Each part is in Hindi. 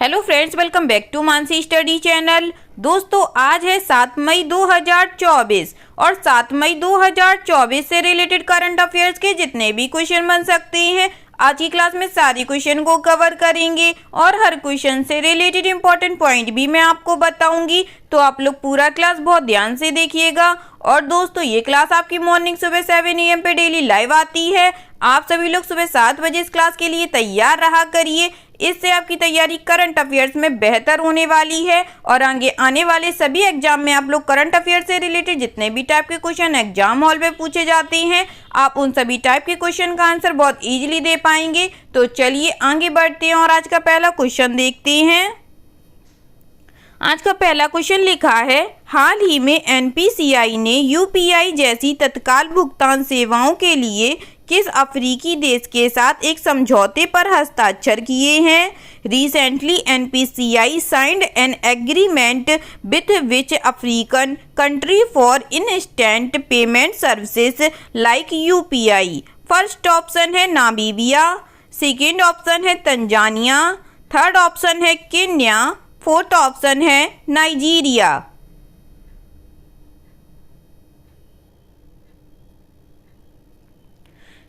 Hello friends, welcome back to Mansi study channel. दोस्तों, आज है 7 मई 2024 और 7 मई 2024 से रिलेटेड करंट अफेयर्स के जितने भी क्वेश्चन बन सकते हैं आज की क्लास में सारे क्वेश्चन को कवर करेंगे और हर क्वेश्चन से रिलेटेड इंपॉर्टेंट पॉइंट भी मैं आपको बताऊंगी। तो आप लोग पूरा क्लास बहुत ध्यान से देखिएगा। और दोस्तों, ये क्लास आपकी मॉर्निंग सुबह 7 AM पे डेली लाइव आती है। आप सभी लोग सुबह 7 बजे इस क्लास के लिए तैयार रहा करिए। इससे आपकी तैयारी करंट अफेयर्स में बेहतर होने वाली है और आगे आने वाले सभी एग्जाम में आप लोग करंट अफेयर्स से रिलेटेड जितने भी टाइप के क्वेश्चन एग्जाम हॉल में पूछे जाते हैं, आप उन सभी टाइप के क्वेश्चन का आंसर बहुत इजीली दे पाएंगे। तो चलिए आगे बढ़ते हैं और आज का पहला क्वेश्चन देखते हैं। आज का पहला क्वेश्चन लिखा है, हाल ही में एनपीसीआई ने यूपीआई जैसी तत्काल भुगतान सेवाओं के लिए किस अफ्रीकी देश के साथ एक समझौते पर हस्ताक्षर किए हैं? Recently NPCI signed an agreement with which African country for instant payment services like UPI. First option है नामीबिया, सेकेंड ऑप्शन है तंजानिया, थर्ड ऑप्शन है केन्या, फोर्थ ऑप्शन है नाइजीरिया।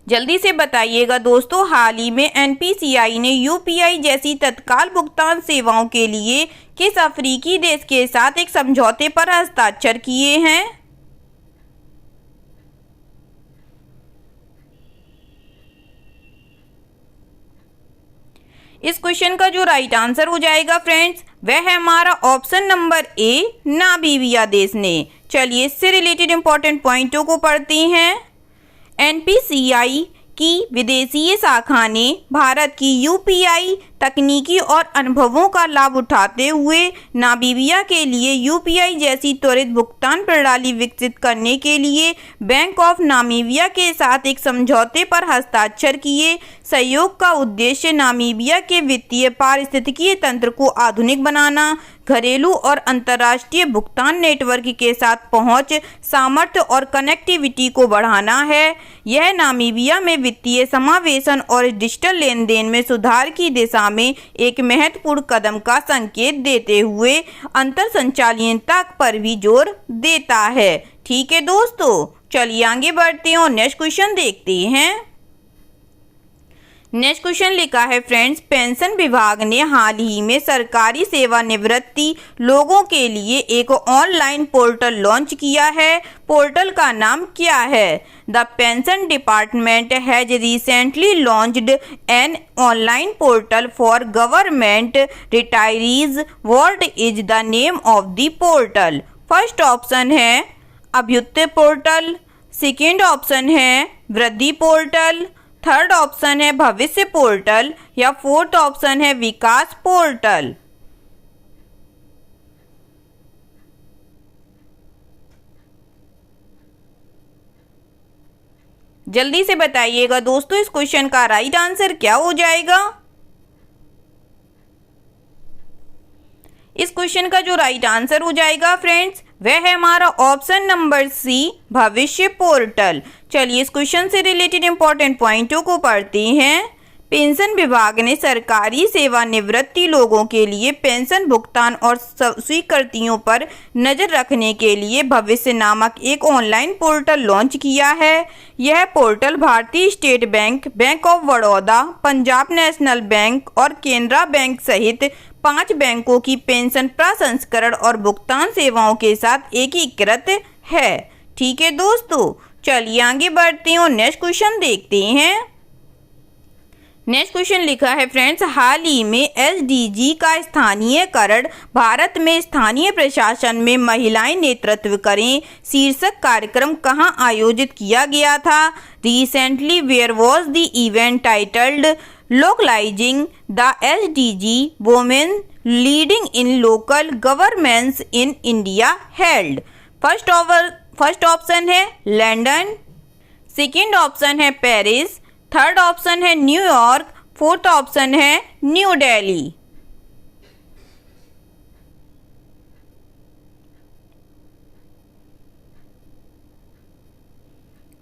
जल्दी से बताइएगा दोस्तों, हाल ही में एनपीसीआई ने यूपीआई जैसी तत्काल भुगतान सेवाओं के लिए किस अफ्रीकी देश के साथ एक समझौते पर हस्ताक्षर किए हैं? इस क्वेश्चन का जो राइट आंसर हो जाएगा फ्रेंड्स, वह है हमारा ऑप्शन नंबर ए, नामीबिया देश ने। चलिए इससे रिलेटेड इंपॉर्टेंट पॉइंटों को पढ़ते हैं। एनपीसीआई की विदेशीय शाखा ने भारत की यूपीआई तकनीकी और अनुभवों का लाभ उठाते हुए नामीबिया के लिए यूपीआई जैसी त्वरित भुगतान प्रणाली विकसित करने के लिए बैंक ऑफ नामीबिया के साथ एक समझौते पर हस्ताक्षर किए। सहयोग का उद्देश्य नामीबिया के वित्तीय पारिस्थितिकीय तंत्र को आधुनिक बनाना, घरेलू और अंतर्राष्ट्रीय भुगतान नेटवर्क के साथ पहुंच, सामर्थ्य और कनेक्टिविटी को बढ़ाना है। यह नामीबिया में वित्तीय समावेशन और डिजिटल लेन देन में सुधार की दिशा में एक महत्वपूर्ण कदम का संकेत देते हुए अंतर संचालियता पर भी जोर देता है। ठीक है दोस्तों, चलिए आगे बढ़ते हैं और नेक्स्ट क्वेश्चन देखते हैं। नेक्स्ट क्वेश्चन लिखा है फ्रेंड्स, पेंशन विभाग ने हाल ही में सरकारी सेवानिवृत्ति लोगों के लिए एक ऑनलाइन पोर्टल लॉन्च किया है। पोर्टल का नाम क्या है? The pension department has recently launched an online portal for government retirees. What is the name of the portal? First option है अभ्युदय पोर्टल, सेकेंड ऑप्शन है वृद्धि पोर्टल, थर्ड ऑप्शन है भविष्य पोर्टल या फोर्थ ऑप्शन है विकास पोर्टल। जल्दी से बताइएगा दोस्तों, इस क्वेश्चन का राइट आंसर क्या हो जाएगा? इस क्वेश्चन का जो राइट आंसर हो जाएगा फ्रेंड्स, वह है हमारा ऑप्शन नंबर सी, भविष्य पोर्टल। चलिए इस क्वेश्चन से रिलेटेड इंपॉर्टेंट पॉइंटों को पढ़ते हैं। पेंशन विभाग ने सरकारी सेवानिवृत्ति लोगों के लिए पेंशन भुगतान और स्वीकृतियों पर नजर रखने के लिए भविष्य नामक एक ऑनलाइन पोर्टल लॉन्च किया है। यह पोर्टल भारतीय state bank, bank of Baroda, Punjab national bank और केनरा बैंक सहित 5 बैंकों की पेंशन प्रसंस्करण और भुगतान सेवाओं के साथ एकीकृत है। ठीक है दोस्तों, चलिए आगे बढ़ते हैं और नेक्स्ट क्वेश्चन देखते हैं। नेक्स्ट क्वेश्चन लिखा है फ्रेंड्स, हाल ही में एसडीजी का स्थानीयकरण भारत में स्थानीय प्रशासन में महिलाएं नेतृत्व करें शीर्षक कार्यक्रम कहां आयोजित किया गया था? Recently where was the event titled localizing the SDG women leading in local governance in India held? First option है लंदन, सेकेंड ऑप्शन है पेरिस, थर्ड ऑप्शन है न्यूयॉर्क, फोर्थ ऑप्शन है न्यू दिल्ली।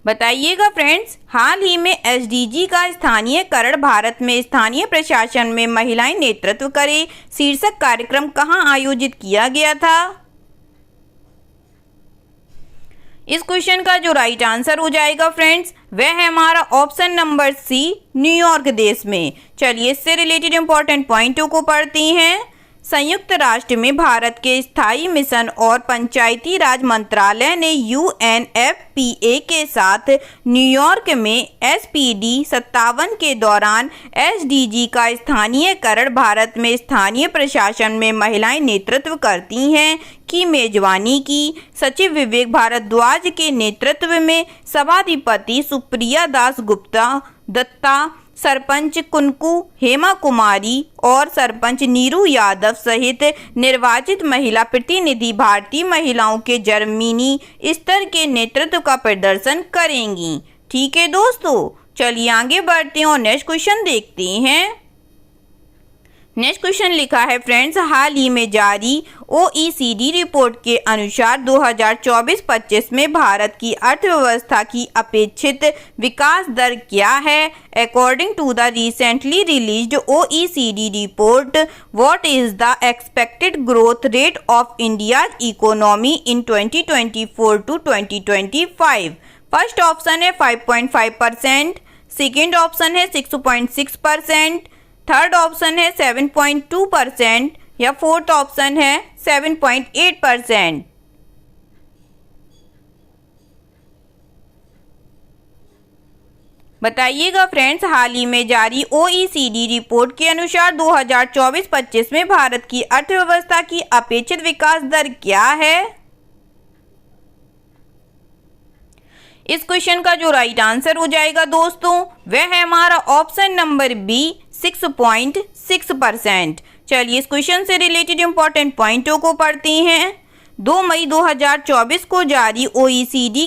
बताइएगा फ्रेंड्स, हाल ही में एसडीजी का स्थानीयकरण भारत में स्थानीय प्रशासन में महिलाएं नेतृत्व करें शीर्षक कार्यक्रम कहां आयोजित किया गया था। इस क्वेश्चन का जो राइट आंसर हो जाएगा फ्रेंड्स, वह है हमारा ऑप्शन नंबर सी, न्यूयॉर्क देश में। चलिए इससे रिलेटेड इंपॉर्टेंट पॉइंटों को पढ़ते हैं। संयुक्त राष्ट्र में भारत के स्थायी मिशन और पंचायती राज मंत्रालय ने यूएनएफपीए के साथ न्यूयॉर्क में एसपीडी 57 के दौरान एसडीजी का स्थानीयकरण भारत में स्थानीय प्रशासन में महिलाएं नेतृत्व करती हैं की मेजबानी की। सचिव विवेक भारद्वाज के नेतृत्व में सभाधिपति सुप्रिया दास गुप्ता दत्ता, सरपंच कुनकू हेमा कुमारी और सरपंच नीरू यादव सहित निर्वाचित महिला प्रतिनिधि भारतीय महिलाओं के जमीनी स्तर के नेतृत्व का प्रदर्शन करेंगी। ठीक है दोस्तों, चलिए आगे बढ़ते हैं और नेक्स्ट क्वेश्चन देखते हैं। नेक्स्ट क्वेश्चन लिखा है फ्रेंड्स, हाल ही में जारी ओईसीडी रिपोर्ट के अनुसार 2024-25 में भारत की अर्थव्यवस्था की अपेक्षित विकास दर क्या है। According to the recently released OECD report, what is the expected growth rate of India's economy in 2024 to 2025। First option है 5.5%, सेकेंड ऑप्शन है 6.6%, थर्ड ऑप्शन है 7.2% या फोर्थ ऑप्शन है 7.8%। बताइएगा फ्रेंड्स, हाल ही में जारी ओईसीडी रिपोर्ट के अनुसार 2024-25 में भारत की अर्थव्यवस्था की अपेक्षित विकास दर क्या है। इस क्वेश्चन का जो राइट आंसर हो जाएगा दोस्तों, वह है हमारा ऑप्शन नंबर बी, 6.6%। चलिए इस क्वेश्चन से रिलेटेड इंपॉर्टेंट पॉइंटों को पढ़ते हैं। 2 मई 2024 को जारी ओईसीडी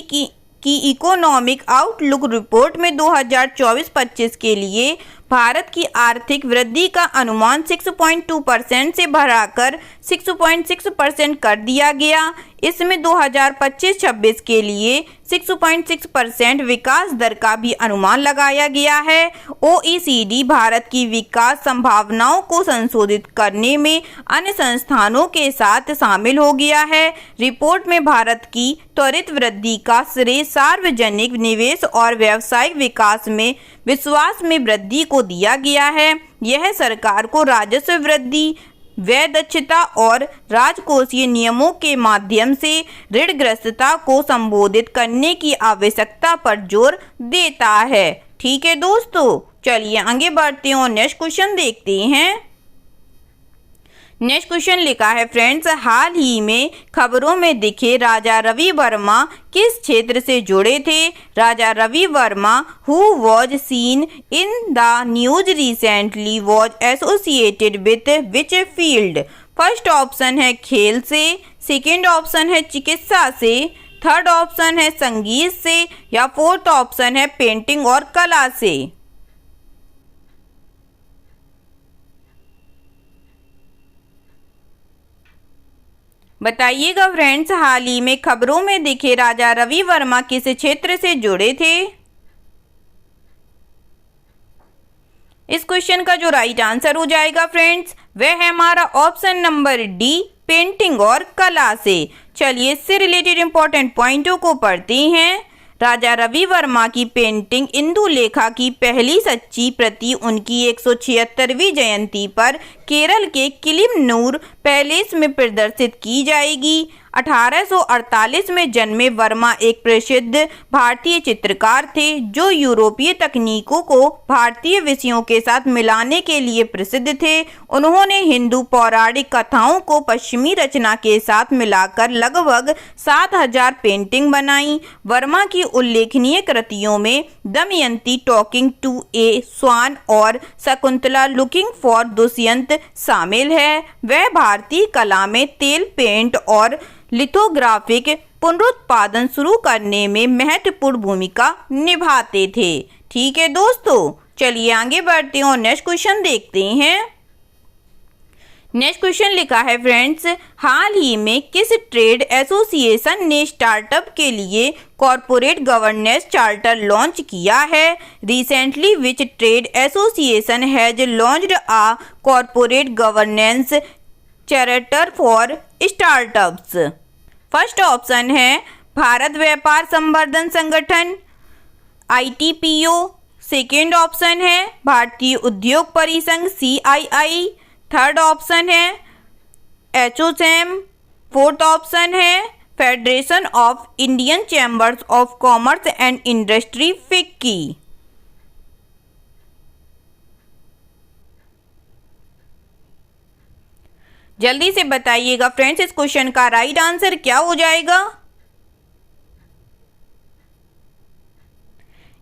की इकोनॉमिक आउटलुक रिपोर्ट में 2024-25 के लिए भारत की आर्थिक वृद्धि का अनुमान 6.2% से बढ़ाकर 6.6% कर दिया गया। इसमें 2025-26 के लिए 6.6% विकास दर का भी अनुमान लगाया गया है। ओईसीडी भारत की विकास संभावनाओं को संशोधित करने में अन्य संस्थानों के साथ शामिल हो गया है। रिपोर्ट में भारत की त्वरित वृद्धि का श्रेय सार्वजनिक निवेश और व्यावसायिक विकास में विश्वास में वृद्धि को दिया गया है। यह सरकार को राजस्व वृद्धि, व्यय दक्षता और राजकोषीय नियमों के माध्यम से ऋणग्रस्तता को संबोधित करने की आवश्यकता पर जोर देता है। ठीक है दोस्तों, चलिए आगे बढ़ते हैं और नेक्स्ट क्वेश्चन देखते हैं। नेक्स्ट क्वेश्चन लिखा है फ्रेंड्स, हाल ही में खबरों में दिखे राजा रवि वर्मा किस क्षेत्र से जुड़े थे। Raja Ravi Varma who was seen in the news recently was associated with which field. First option है खेल से, सेकेंड ऑप्शन है चिकित्सा से, थर्ड ऑप्शन है संगीत से या फोर्थ ऑप्शन है पेंटिंग और कला से। बताइएगा फ्रेंड्स, हाल ही में खबरों में दिखे राजा रवि वर्मा किस क्षेत्र से जुड़े थे। इस क्वेश्चन का जो राइट आंसर हो जाएगा फ्रेंड्स, वह है हमारा ऑप्शन नंबर डी, पेंटिंग और कला से। चलिए इससे रिलेटेड इंपॉर्टेंट पॉइंटों को पढ़ते हैं। राजा रवि वर्मा की पेंटिंग इंदुलेखा की पहली सच्ची प्रति उनकी 176वीं जयंती पर केरल के किलिमनूर पैलेस में प्रदर्शित की जाएगी। 1848 में जन्मे वर्मा एक प्रसिद्ध भारतीय चित्रकार थे जो यूरोपीय तकनीकों को भारतीय विषयों के साथ मिलाने के लिए प्रसिद्ध थे। उन्होंने हिंदू पौराणिक कथाओं को पश्चिमी रचना के साथ मिलाकर लगभग 7000 पेंटिंग बनाई। वर्मा की उल्लेखनीय कृतियों में दमयंती टॉकिंग टू ए स्वान और शकुंतला लुकिंग फॉर दुष्यंत शामिल है। वह भारतीय कला में तेल पेंट और लिथोग्राफिक पुनरुत्पादन शुरू करने में महत्वपूर्ण भूमिका निभाते थे। ठीक है दोस्तों, चलिए आगे बढ़ते हैं और नेक्स्ट क्वेश्चन देखते हैं। नेक्स्ट क्वेश्चन लिखा है फ्रेंड्स, हाल ही में किस ट्रेड एसोसिएशन ने स्टार्टअप के लिए कॉर्पोरेट गवर्नेंस चार्टर लॉन्च किया है? Recently which trade association has launched a corporate governance charter for startups? First option है भारत व्यापार संवर्धन संगठन ITPO। सेकेंड ऑप्शन है भारतीय उद्योग परिसंघ CII। थर्ड ऑप्शन है ASSOCHAM। फोर्थ ऑप्शन है federation of Indian chambers of commerce and industry FICCI। जल्दी से बताइएगा फ्रेंड्स, इस क्वेश्चन का राइट आंसर क्या हो जाएगा?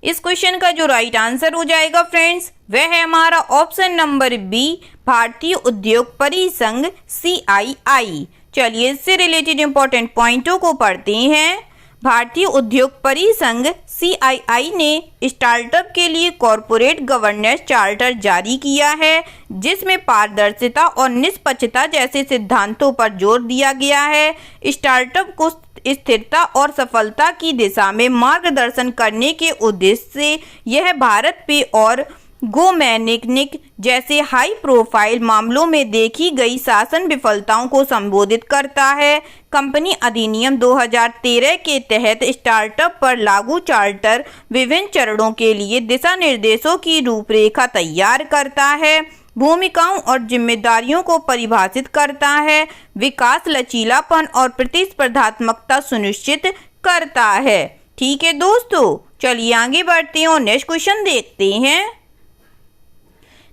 इस क्वेश्चन का जो राइट आंसर हो जाएगा फ्रेंड्स, वह है हमारा ऑप्शन नंबर बी, भारतीय उद्योग परिसंघ CII। चलिए इससे रिलेटेड इंपॉर्टेंट पॉइंटों को पढ़ते हैं। भारतीय उद्योग परिसंघ CII ने स्टार्टअप के लिए कॉर्पोरेट गवर्नेंस चार्टर जारी किया है, जिसमें पारदर्शिता और निष्पक्षता जैसे सिद्धांतों पर जोर दिया गया है। स्टार्टअप को स्थिरता और सफलता की दिशा में मार्गदर्शन करने के उद्देश्य से यह भारत पे और गोमैनिक जैसे हाई प्रोफाइल मामलों में देखी गई शासन विफलताओं को संबोधित करता है। कंपनी अधिनियम 2013 के तहत स्टार्टअप पर लागू चार्टर विभिन्न चरणों के लिए दिशा निर्देशों की रूपरेखा तैयार करता है, भूमिकाओं और जिम्मेदारियों को परिभाषित करता है, विकास, लचीलापन और प्रतिस्पर्धात्मकता सुनिश्चित करता है। ठीक है दोस्तों, चलिए आगे बढ़ते हैं और नेक्स्ट क्वेश्चन देखते हैं।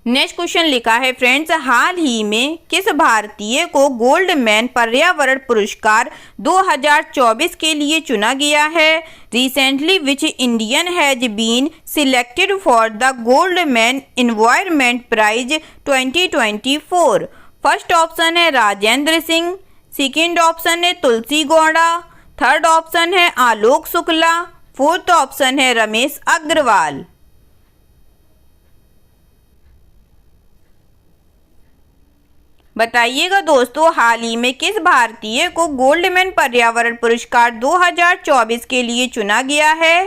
नेक्स्ट क्वेश्चन लिखा है फ्रेंड्स, हाल ही में किस भारतीय को गोल्डमैन पर्यावरण पुरस्कार 2024 के लिए चुना गया है? Recently which Indian has been selected for the Goldman environment prize 2024? First option है राजेंद्र सिंह। सेकेंड ऑप्शन है तुलसी गौड़ा। थर्ड ऑप्शन है आलोक शुक्ला। फोर्थ ऑप्शन है रमेश अग्रवाल। बताइएगा दोस्तों, हाल ही में किस भारतीय को गोल्डमैन पर्यावरण पुरस्कार 2024 के लिए चुना गया है?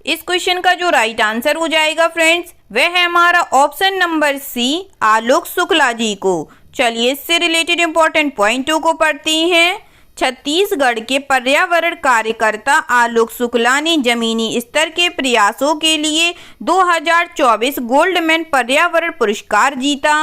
इस क्वेश्चन का जो राइट आंसर हो जाएगा फ्रेंड्स, वह है हमारा option number C, Alok Shukla ji को। चलिए इससे रिलेटेड इंपॉर्टेंट पॉइंटों को पढ़ते हैं। छत्तीसगढ़ के पर्यावरण कार्यकर्ता आलोक शुक्ला ने जमीनी स्तर के प्रयासों के लिए 2024 गोल्डमैन पर्यावरण पुरस्कार जीता।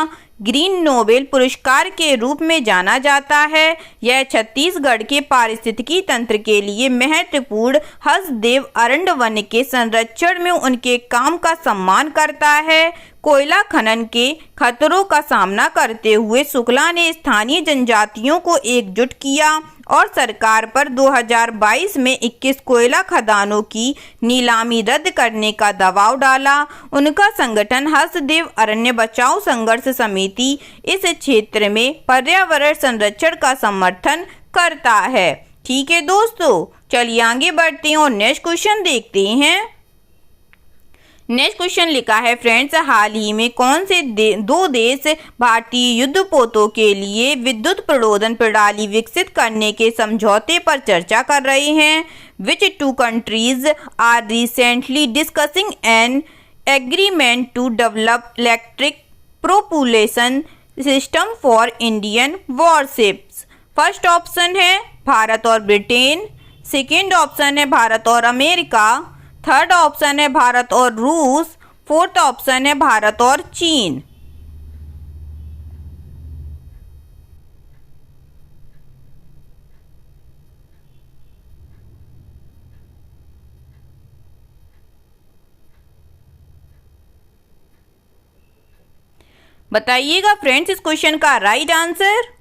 ग्रीन नोबेल पुरस्कार के रूप में जाना जाता है। यह छत्तीसगढ़ के पारिस्थितिकी तंत्र के लिए महत्वपूर्ण हंसदेव अरण्य वन के संरक्षण में उनके काम का सम्मान करता है। कोयला खनन के खतरों का सामना करते हुए शुक्ला ने स्थानीय जनजातियों को एकजुट किया और सरकार पर 2022 में 21 कोयला खदानों की नीलामी रद्द करने का दबाव डाला। उनका संगठन हंसदेव अरण्य बचाओ संघर्ष समिति इस क्षेत्र में पर्यावरण संरक्षण का समर्थन करता है। ठीक है दोस्तों, चलिए आगे बढ़ते हैं और नेक्स्ट क्वेश्चन देखते हैं। नेक्स्ट क्वेश्चन लिखा है फ्रेंड्स, हाल ही में कौन से दो देश भारतीय युद्धपोतों के लिए विद्युत प्रणोदन प्रणाली विकसित करने के समझौते पर चर्चा कर रहे हैं? Which two countries are recently discussing an agreement to develop electric propulsion system for Indian warships? First option है भारत और ब्रिटेन। सेकेंड ऑप्शन है भारत और अमेरिका। थर्ड ऑप्शन है भारत और रूस। फोर्थ ऑप्शन है भारत और चीन। बताइएगा फ्रेंड्स इस क्वेश्चन का राइट आंसर।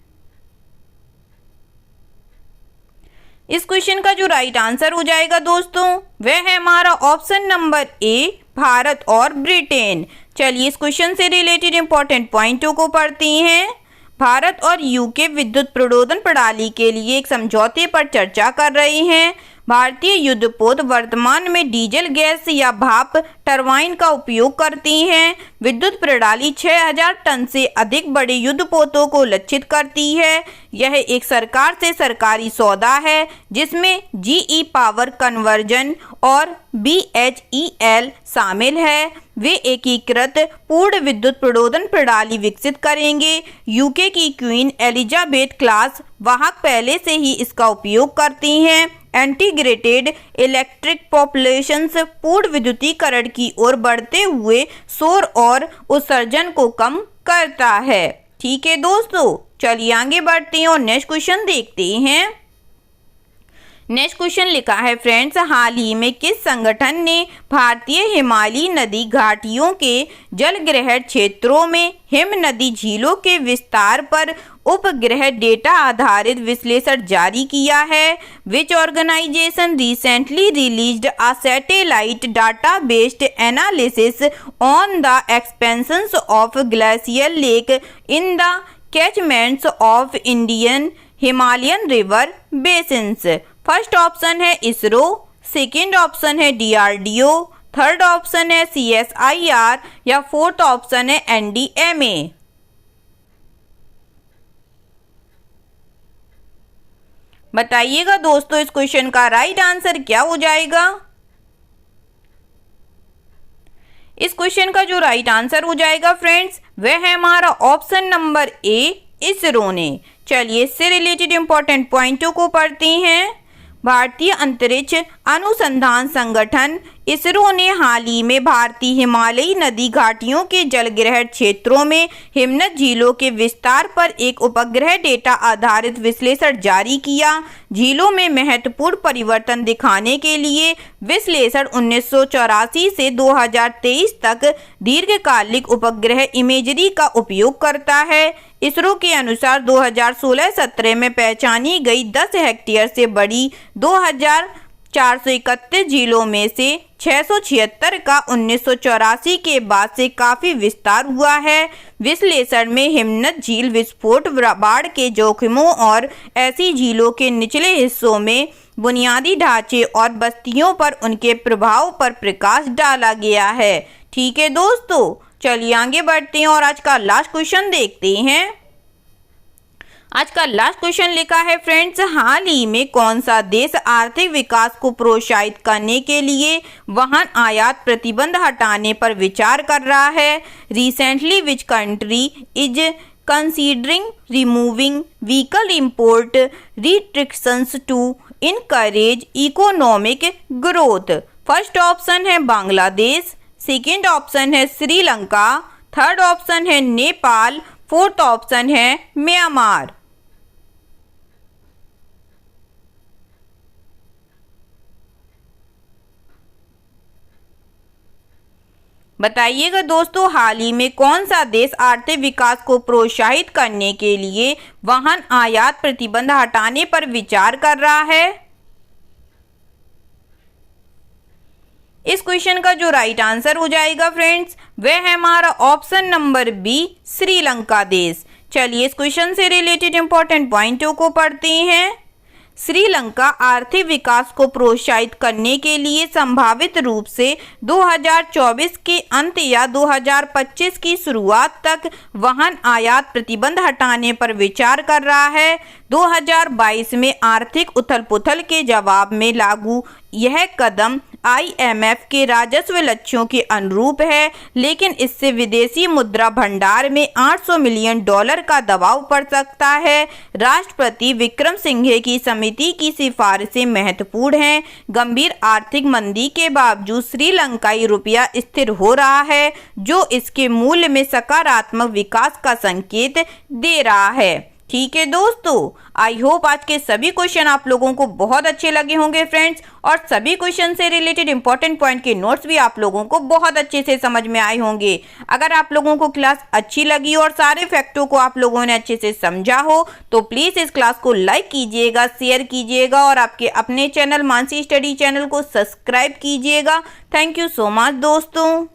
इस क्वेश्चन का जो राइट आंसर हो जाएगा दोस्तों, वह है हमारा ऑप्शन नंबर ए, भारत और ब्रिटेन। चलिए इस क्वेश्चन से रिलेटेड इंपॉर्टेंट पॉइंटों को पढ़ते हैं। भारत और यूके विद्युत प्रणोदन प्रणाली के लिए एक समझौते पर चर्चा कर रहे हैं। भारतीय युद्धपोत वर्तमान में डीजल गैस या भाप टरबाइन का उपयोग करती हैं। विद्युत प्रणाली 6000 टन से अधिक बड़े युद्धपोतों को लक्षित करती है। यह एक सरकार से सरकारी सौदा है जिसमें जीई पावर कन्वर्जन और BHEL शामिल है। वे एकीकृत पूर्ण विद्युत प्रणोदन प्रणाली विकसित करेंगे। यूके की क्वीन एलिजाबेथ क्लास वाहक पहले से ही इसका उपयोग करती हैं। इंटीग्रेटेड इलेक्ट्रिक पॉपुलेशंस पूर्ण विद्युतीकरण की ओर बढ़ते हुए शोर और उत्सर्जन को कम करता है। ठीक है दोस्तों, चलिए आगे बढ़ते हैं और नेक्स्ट क्वेश्चन देखते हैं। नेक्स्ट क्वेश्चन लिखा है फ्रेंड्स, हाल ही में किस संगठन ने भारतीय हिमालयी नदी घाटियों के जलग्रहण क्षेत्रों में हिम नदी झीलों के विस्तार पर उपग्रह डेटा आधारित विश्लेषण जारी किया है? Which organization recently released a satellite data based analysis on the expansion of glacial lake in the catchments of Indian Himalayan river basins? First option है इसरो, सेकेंड ऑप्शन है DRDO, थर्ड ऑप्शन है CSIR या फोर्थ ऑप्शन है NDMA। बताइएगा दोस्तों इस क्वेश्चन का राइट आंसर क्या हो जाएगा। इस क्वेश्चन का जो राइट आंसर हो जाएगा फ्रेंड्स वह है हमारा ऑप्शन नंबर A, इसरो ने। चलिए इससे रिलेटेड इंपॉर्टेंट पॉइंटों को पढ़ते हैं। भारतीय अंतरिक्ष अनुसंधान संगठन इसरो ने हाल ही में भारतीय हिमालयी नदी घाटियों के जलग्रहण क्षेत्रों में हिमनद झीलों के विस्तार पर एक उपग्रह डेटा आधारित विश्लेषण जारी किया। झीलों में महत्वपूर्ण परिवर्तन दिखाने के लिए विश्लेषण 1984 से 2023 तक दीर्घकालिक उपग्रह इमेजरी का उपयोग करता है। इसरो के अनुसार 2016-17 में पहचानी गई 10 हेक्टेयर से बड़ी 2431 झीलों में से 676 का 1984 के बाद से काफी विस्तार हुआ है। विश्लेषण में हिमनद झील विस्फोट, बाढ़ के जोखिमों और ऐसी झीलों के निचले हिस्सों में बुनियादी ढांचे और बस्तियों पर उनके प्रभाव पर प्रकाश डाला गया है। ठीक है दोस्तों, चलिए आगे बढ़ते हैं और आज का लास्ट क्वेश्चन देखते हैं। आज का लास्ट क्वेश्चन लिखा है फ्रेंड्स, हाल ही में कौन सा देश आर्थिक विकास को प्रोत्साहित करने के लिए वाहन आयात प्रतिबंध हटाने पर विचार कर रहा है? Recently which country is considering removing vehicle import restrictions to encourage economic growth? First option है बांग्लादेश, सेकेंड ऑप्शन है श्रीलंका, थर्ड ऑप्शन है नेपाल, फोर्थ ऑप्शन है म्यांमार। बताइएगा दोस्तों हाल ही में कौन सा देश आर्थिक विकास को प्रोत्साहित करने के लिए वाहन आयात प्रतिबंध हटाने पर विचार कर रहा है? इस क्वेश्चन का जो राइट आंसर हो जाएगा फ्रेंड्स वह है हमारा ऑप्शन नंबर B, श्रीलंका देश। चलिए इस क्वेश्चन से रिलेटेड इंपॉर्टेंट पॉइंटों को पढ़ते हैं। श्रीलंका आर्थिक विकास को प्रोत्साहित करने के लिए संभावित रूप से 2024 के अंत या 2025 की शुरुआत तक वाहन आयात प्रतिबंध हटाने पर विचार कर रहा है। 2022 में आर्थिक उथल-पुथल के जवाब में लागू यह कदम IMF के राजस्व लक्ष्यों के अनुरूप है, लेकिन इससे विदेशी मुद्रा भंडार में $800 मिलियन का दबाव पड़ सकता है। राष्ट्रपति विक्रम सिंघे की समिति की सिफारिशें महत्वपूर्ण हैं। गंभीर आर्थिक मंदी के बावजूद श्रीलंकाई रुपया स्थिर हो रहा है, जो इसके मूल्य में सकारात्मक विकास का संकेत दे रहा है। ठीक है दोस्तों, आई होप आज के सभी क्वेश्चन आप लोगों को बहुत अच्छे लगे होंगे फ्रेंड्स, और सभी क्वेश्चन से रिलेटेड इंपॉर्टेंट पॉइंट के नोट्स भी आप लोगों को बहुत अच्छे से समझ में आए होंगे। अगर आप लोगों को क्लास अच्छी लगी और सारे फैक्टों को आप लोगों ने अच्छे से समझा हो तो प्लीज़ इस क्लास को लाइक कीजिएगा, शेयर कीजिएगा और आपके अपने चैनल मानसी स्टडी चैनल को सब्सक्राइब कीजिएगा। थैंक यू सो मच दोस्तों।